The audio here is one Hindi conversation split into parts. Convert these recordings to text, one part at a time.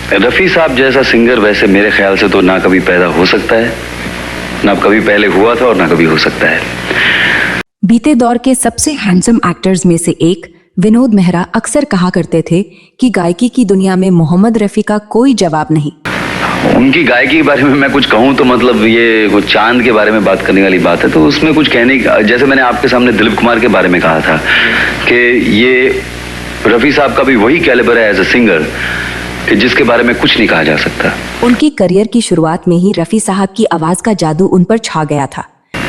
रफ़ी साहब जैसा सिंगर वैसे मेरे ख्याल से तो ना कभी पैदा हो सकता है, ना कभी पहले हुआ था और ना कभी हो सकता है। बीते दौर के सबसे हैंडसम एक्टर्स में से एक विनोद मेहरा अक्सर कहा करते थे कि गायकी की दुनिया में मोहम्मद रफ़ी का कोई जवाब नहीं। उनकी गायकी के बारे में मैं कुछ कहूँ तो मतलब ये कुछ चांद के बारे में बात करने वाली बात है, तो उसमें कुछ कहने जैसे मैंने आपके सामने दिलीप कुमार के बारे में कहा था कि ये रफ़ी साहब का भी वही कैलिबर है एज अ सिंगर कि जिसके बारे में कुछ नहीं कहा जा सकता। उनकी करियर की शुरुआत में ही रफ़ी साहब की आवाज का जादू उन पर छा गया था।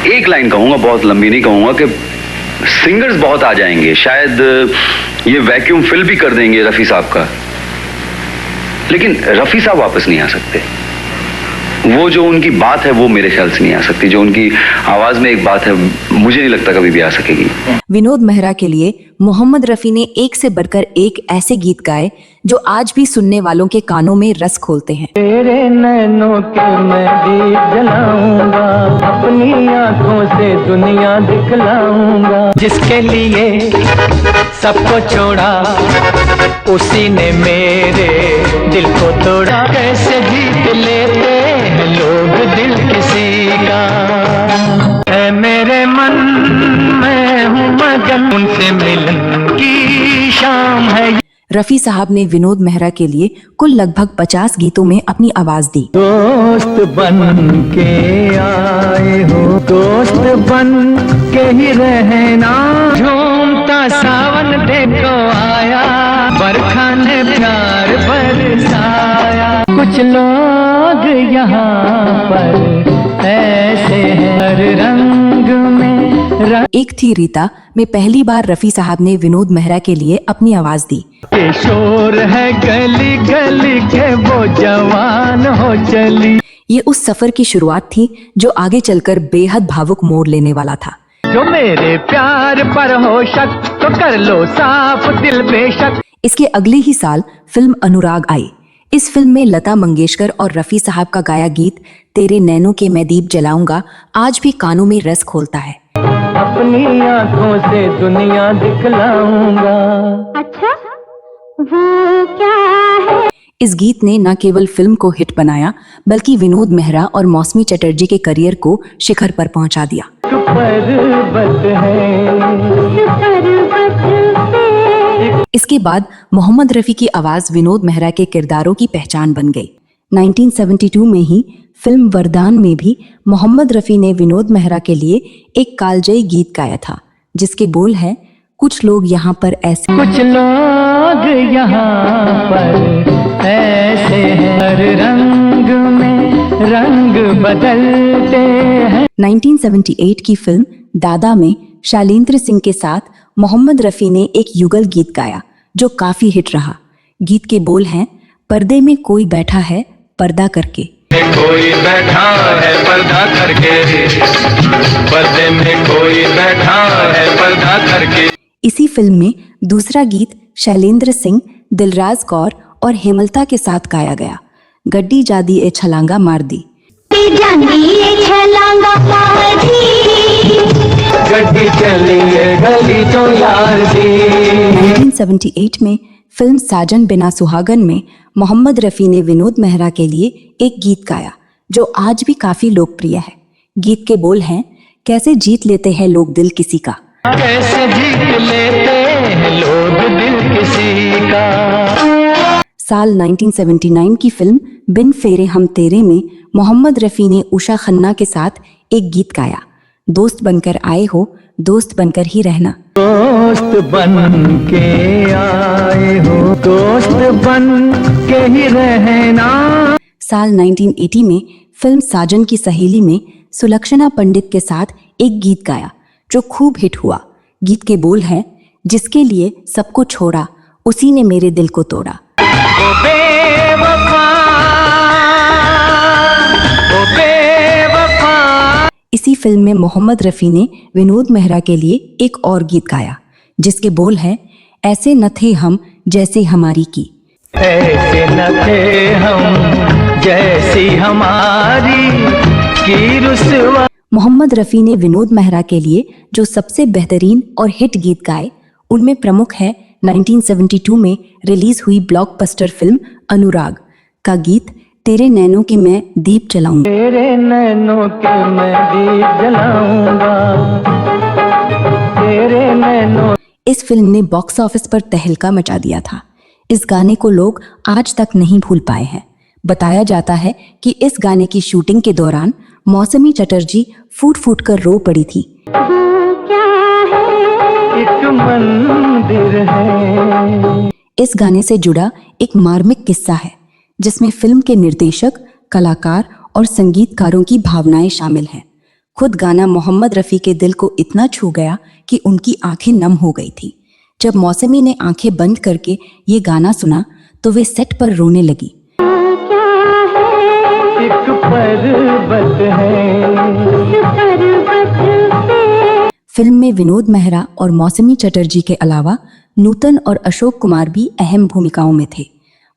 एक लाइन कहूंगा, बहुत लंबी नहीं कहूंगा, कि सिंगर्स बहुत आ जाएंगे, शायद ये वैक्यूम फिल भी कर देंगे रफ़ी साहब का, लेकिन रफ़ी साहब वापस नहीं आ सकते। वो जो उनकी बात है वो मेरे ख्याल से नहीं आ सकती, जो उनकी आवाज में एक बात है मुझे नहीं लगता कभी भी आ सकेगी। विनोद मेहरा के लिए मोहम्मद रफ़ी ने एक से बढ़कर एक ऐसे गीत गाए जो आज भी सुनने वालों के कानों में रस खोलते हैं। तेरे नैनों के मैं दीप जलाऊंगा, अपनी आंखों से दुनिया दिखलाऊंगा। जिसके लिए सबको छोड़ा उसी ने मेरे दिल को तोड़ा। कैसे जीत लेते हैं लोग दिल किसी का, है मेरे मन में हूँ मगन, उनसे मिलन की शाम है। रफ़ी साहब ने विनोद मेहरा के लिए कुल लगभग 50 गीतों में अपनी आवाज दी। दोस्त बन के आए हो, दोस्त बन के ही रहना, झूमता सावन देखो आया, बरखा ने प्यार बरसाया। कुछ लोग यहाँ पर ऐसे हैं हर रंग में। एक थी रीता में पहली बार रफ़ी साहब ने विनोद मेहरा के लिए अपनी आवाज दी। शोर है गली गली के वो जवान हो चली। ये उस सफर की शुरुआत थी जो आगे चलकर बेहद भावुक मोड़ लेने वाला था। जो मेरे प्यार पर हो शक तो कर लो साफ दिल बेशक। इसके अगले ही साल फिल्म अनुराग आई। इस फिल्म में लता मंगेशकर और रफ़ी साहब का गाया गीत तेरे नैनों के मैं दीप जलाऊंगा आज भी कानों में रस खोलता है। अपनी आंखों से दुनिया दिखलाऊंगा। अच्छा वो क्या है? इस गीत ने न केवल फिल्म को हिट बनाया बल्कि विनोद मेहरा और मौसमी चटर्जी के करियर को शिखर पर पहुंचा दिया। इसके बाद मोहम्मद रफ़ी की आवाज विनोद मेहरा के किरदारों की पहचान बन गई। 1972 में ही फिल्म वरदान में भी मोहम्मद रफ़ी ने विनोद मेहरा के लिए एक कालजयी गीत गाया था जिसके बोल है कुछ लोग यहाँ पर ऐसे, कुछ लोग यहाँ पर ऐसे हैं, हर रंग में रंग बदलते हैं। 1978 की फिल्म दादा में शैलेंद्र सिंह के साथ मोहम्मद रफ़ी ने एक युगल गीत गाया जो काफी हिट रहा। गीत के बोल हैं पर्दे में कोई बैठा है पर्दा करके, कोई बैठा है पर्दा करके, पर्दे में कोई बैठा है पर्दा करके। इसी फिल्म में दूसरा गीत शैलेंद्र सिंह, दिलराज कौर और हेमलता के साथ गाया गया। गड्डी जादी ए छलांगा मार दी। गड्डी चली है गली तो यार दी। 1978 में फिल्म साजन बिना सुहागन में मोहम्मद रफ़ी ने विनोद मेहरा के लिए एक गीत गाया जो आज भी काफी लोकप्रिय है। गीत के बोल हैं कैसे जीत लेते हैं लोग दिल किसी का, कैसे जीत लेते हैं लोग दिल किसी का। साल 1979 की फिल्म बिन फेरे हम तेरे में मोहम्मद रफ़ी ने उषा खन्ना के साथ एक गीत गाया दोस्त बनकर आए हो दोस्त बनकर ही रहना। दोस्त बन के आए हो दोस्त बन के ही रहना। साल 1980 में फिल्म साजन की सहेली में सुलक्षणा पंडित के साथ एक गीत गाया जो खूब हिट हुआ। गीत के बोल हैं जिसके लिए सबको छोड़ा उसी ने मेरे दिल को तोड़ा। ओ बेवफा, ओ बेवफा। इसी फिल्म में मोहम्मद रफ़ी ने विनोद मेहरा के लिए एक और गीत गाया जिसके बोल हैं ऐसे न थे हम जैसे हमारी की, ऐसे न थे हम जैसी हमारी की रुसवा। मोहम्मद रफ़ी ने विनोद मेहरा के लिए जो सबसे बेहतरीन और हिट गीत गाए उनमें प्रमुख है 1972 में रिलीज हुई ब्लॉकबस्टर फिल्म अनुराग का गीत तेरे नैनों के मैं दीप जलाऊंगा। तेरे नैनों के मैं दीप जलाऊंगा, तेरे नैनों। इस फिल्म ने बॉक्स ऑफिस पर तहलका मचा दिया था। इस गाने को लोग आज तक नहीं भूल पाए हैं। बताया जाता है कि इस गाने की शूटिंग के दौरान मौसमी चटर्जी फूट फूट कर रो पड़ी थी। एक मंदिर है। इस गाने से जुड़ा एक मार्मिक किस्सा है जिसमें फिल्म के निर्देशक, कलाकार और संगीतकारों की भावनाएं शामिल हैं। खुद गाना मोहम्मद रफ़ी के दिल को इतना छू गया कि उनकी आंखें नम हो गई थी। जब मौसमी ने आंखें बंद करके ये गाना सुना तो वे सेट पर रोने लगी। एक पर्वत है। फिल्म में विनोद मेहरा और मौसमी चटर्जी के अलावा नूतन और अशोक कुमार भी अहम भूमिकाओं में थे।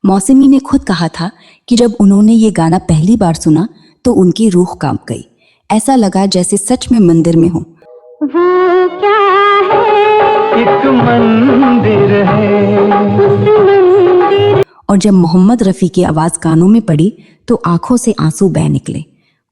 मौसमी ने खुद कहा था कि जब उन्होंने ये गाना पहली बार सुना तो उनकी रूह कांप गई। ऐसा लगा जैसे सच में मंदिर में हो। वो क्या है? एक मंदिर है। और जब मोहम्मद रफ़ी की आवाज़ कानों में पड़ी तो आंखों से आंसू बह निकले।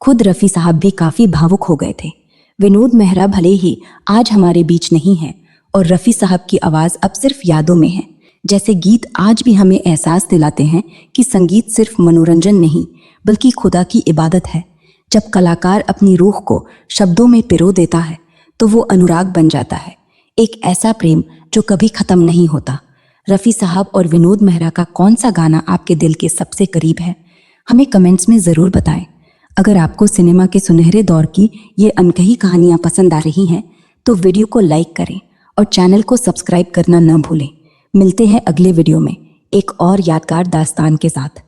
खुद रफ़ी साहब भी काफ़ी भावुक हो गए थे। विनोद मेहरा भले ही आज हमारे बीच नहीं है और रफ़ी साहब की आवाज़ अब सिर्फ यादों में है। जैसे गीत आज भी हमें एहसास दिलाते हैं कि संगीत सिर्फ मनोरंजन नहीं बल्कि खुदा की इबादत है। जब कलाकार अपनी रूह को शब्दों में पिरो देता है तो वो अनुराग बन जाता है, एक ऐसा प्रेम जो कभी ख़त्म नहीं होता। रफ़ी साहब और विनोद मेहरा का कौन सा गाना आपके दिल के सबसे करीब है, हमें कमेंट्स में ज़रूर बताएं। अगर आपको सिनेमा के सुनहरे दौर की ये अनकही कहानियाँ पसंद आ रही हैं तो वीडियो को लाइक करें और चैनल को सब्सक्राइब करना न भूलें। मिलते हैं अगले वीडियो में एक और यादगार दास्तान के साथ।